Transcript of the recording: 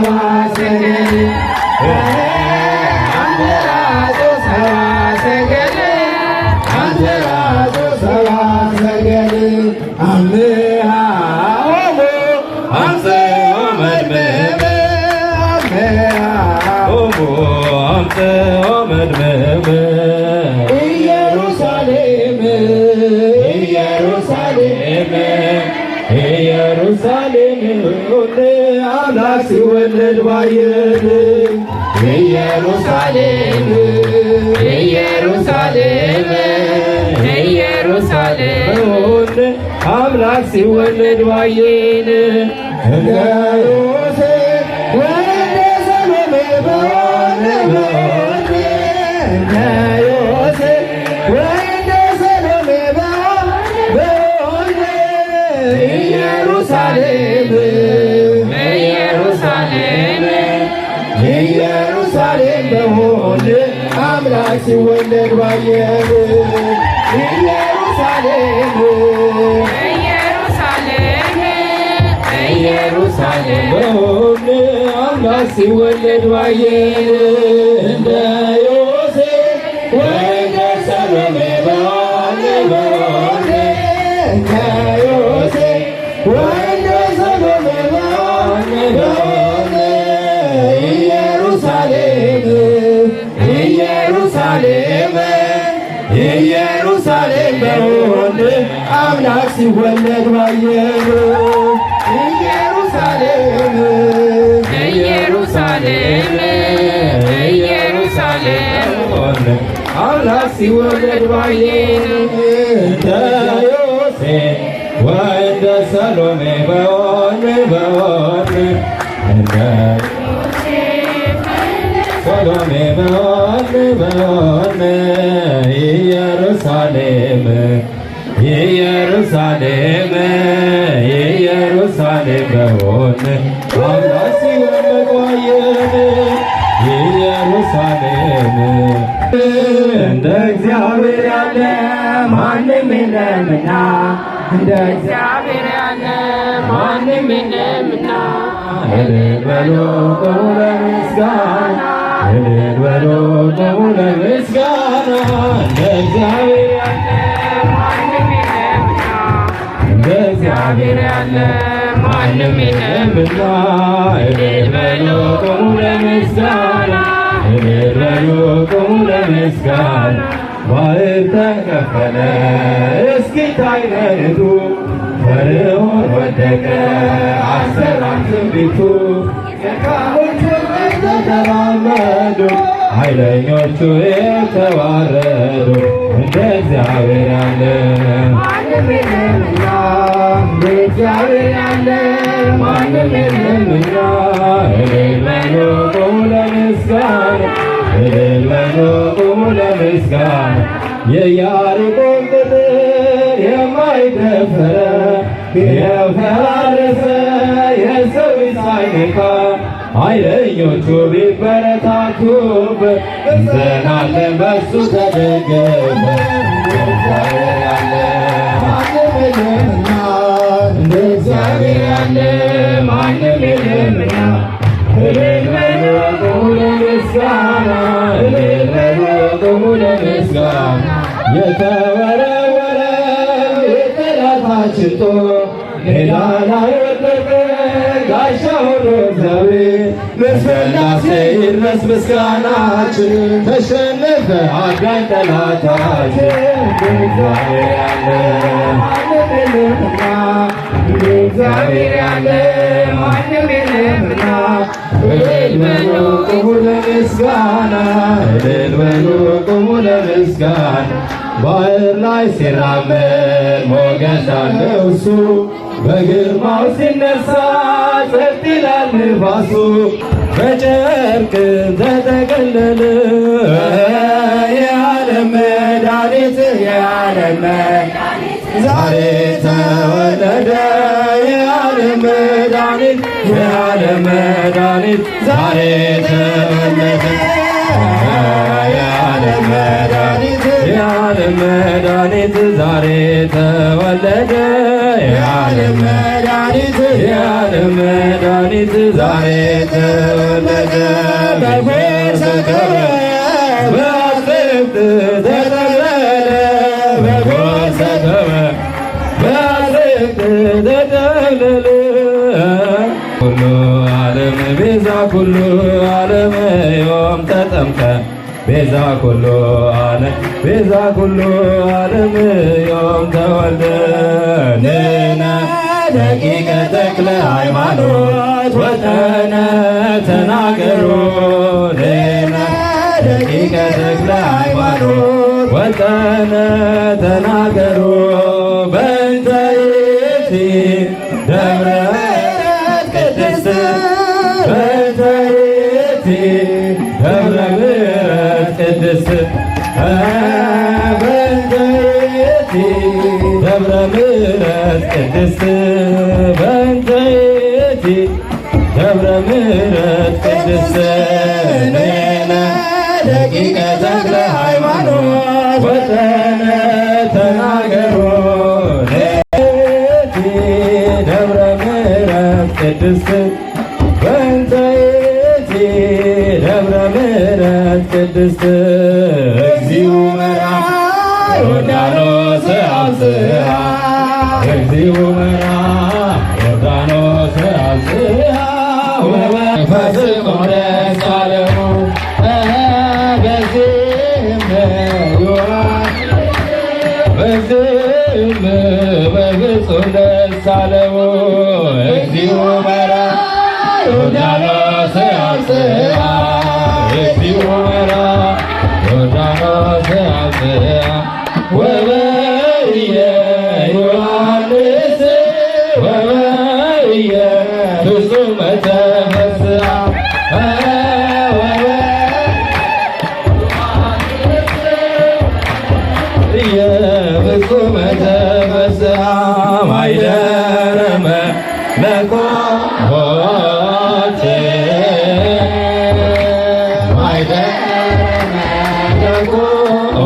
ሰብአ ሰገል አንተ ራሱ ሰብአ ሰገል አንተ ራሱ ሰብአ ሰገል አምሃ አምጽኦ መድምም አምጽኦ መድምም ኢየሩሳሌም ኢየሩሳሌም ኢየሩሳሌም አምላክ ሲወለድ ባየን ኢየሩሳሌም ኢየሩሳሌም ኢየሩሳሌም አምላክ ሲወለድ ባየን እንደ ዮሴፍ ወልደ ሰሎሜ በወን እንደ ዮሴፍ ወልደ ሰሎሜ በወን ኢየሩሳሌም ኢየሩሳሌም ኢየሩሳሌም በሆን አምላክ ሲወለድ ባየን ኢየሩሳሌም ኢየሩሳሌም በሆን አምላክ ሲወለድ ባየን እንደ ዮሴፍ ወልደ ሰሎሜ በሆን እንደ ዮሴፍ ወልደ ሰሎሜ በሆን ኢየሩሳሌም ኢየሩሳሌም ኢየሩሳሌም በሆን አምላክ ሲወለድ ባየን ኢየሩሳሌም ኢየሩሳሌም ኢየሩሳሌም በሆን አምላክ ሲወለድ ባየን እንደ ዮሴፍ ወልደ ሰሎሜ በሆን እንደ ሰሎሜ በሆን ኢየሩሳሌም ኢየሩሳሌም ኢየሩሳሌም በሆን አምላክ ሲወለድ ባየን ኢየሩሳሌም እንደ እግዚአብሔር ያለ ማንም የለምና እንደ እግዚአብሔር ያለ ማንም የለምና እልል በሉ ቆሙ ለምስጋና እልል በሉ ቆሙ ለምስጋና እንደ እግዚአብሔር ያለ ማንም የለምና እንደ እግዚአብሔር ያለ ማንም የለምና እልል በሉ ቆሙ ለምስጋና እልል በሉ ቆሙ ለምስጋና ባህር ተከፈለ እስኪታይ መሬቱ ፈርዖን ወደቀ አሰራም ትንቢቱ ደካሞቹ ተራመዱ ኃይለኞቹ የተዋረዱ እንደ እግዚአብሔር ያለ ማንም የለምና እንደ እግዚአብሔር ያለ ማንም የለምና እልል በሉ ቆሙ ለምስጋና እልል በሉ ቆሙ ለምስጋና የኢያሪኮን ቅጥር የማይደፈር የፈራረሰ የሰው ሳይነካ ኃይለኞቹ ቢበረታቱበት እንዘናለን በሱ ተደገፈ እግዚአብሔር ያለ ማንም የለምና እንደ እግዚአብሔር ያለ ማንም የለምና እልል በሉ ቆሙ ለምስጋና እልል በሉ ቆሙ ለምስጋና የተወረወረ የጠላታችን ጦር ሜዳ ላይ ወደቀ ጋሻ ሆኖ እግዚአብሔር ለሥላሴ ይድረስ ምስጋናችን ተሸነፈ አዳኝ ጠላታችን እግዚአብሔር ያለ ማንም የለምና እግዚአብሔር ያለ ማንም የለምና እልል በሉ ቆሙ ለምስጋና እልል በሉ ቆሙ ለምስጋና ባህር ላይ ሲራመድ ሞገስ አለው እሱ በግርማው ሲነሳ ጸጥ ይላል ንፋሱ በጨርቅ ተጠቀለለ የዓለም መድኃኒት የዓለም መድኃኒት ዛሬ ተወለደ የዓለም መድኃኒት የዓለም መድኃኒት ዛሬ ተወለደ የዓለም መድኃኒት የዓለም መድኃኒት ዛሬ ተወለደ የዓለም መድኃኒት የዓለም መድኃኒት ዛሬ ተወለደ በጎሰከበ በአትክልት ተጠቅለለ በጎሰከበ በአትክልት ተጠቅለለ ኩሉ ዓለም ቤዛ ኩሉ ዓለም ዮም ተጠምቀ ቤዛ ኩሉ ዓለም ቤዛ ኩሉ ዓለም ዮም ተወልደ ንሕነ ደቂቀ ተክለ ሃይማኖት ወጠነ ተናገሩ ንሕነ ደቂቀ ተክለ ሃይማኖት ወጠነ ተናገሩ በእንተ ይእቲ ደብረ ቅድስት በእንተ ይእቲ ደብረ ምሕረት ቅድስት በእንተ ይእቲ ደብረ ምሕረት ቅድስት በእንተ ይእቲ ደብረ ምሕረት ቅድስት ንሕነ ደቂቀ ተክለ ሃይማኖት ወጠነ ተናገሩ ንሕቲ ደብረ ምሕረት ቅድስት በእንተ ይእቲ ደብረ ምሕረት ቅድስት እግዚኡ መርዓ ዮርዳኖስ አብጽሐ እግዚኡ መርዓ ዮርዳኖስ አብጽሐ ወመንፈስም ደስ አለሙ በዚህም ዮሐን በዚህም በፍጹም ደስ አለሙ እግዚኡ መርዓ ዮርዳኖስ አብጽሐ እግዚኡ መርዓ ዮርዳኖስ አብጽሐ ወበየ ዮሐንስ ወበየ ፍጹመ ተፈስሐ ወበየ ፍጹመ ተፈስሐ ማይደረ መለኮት ማይደረ መለኮት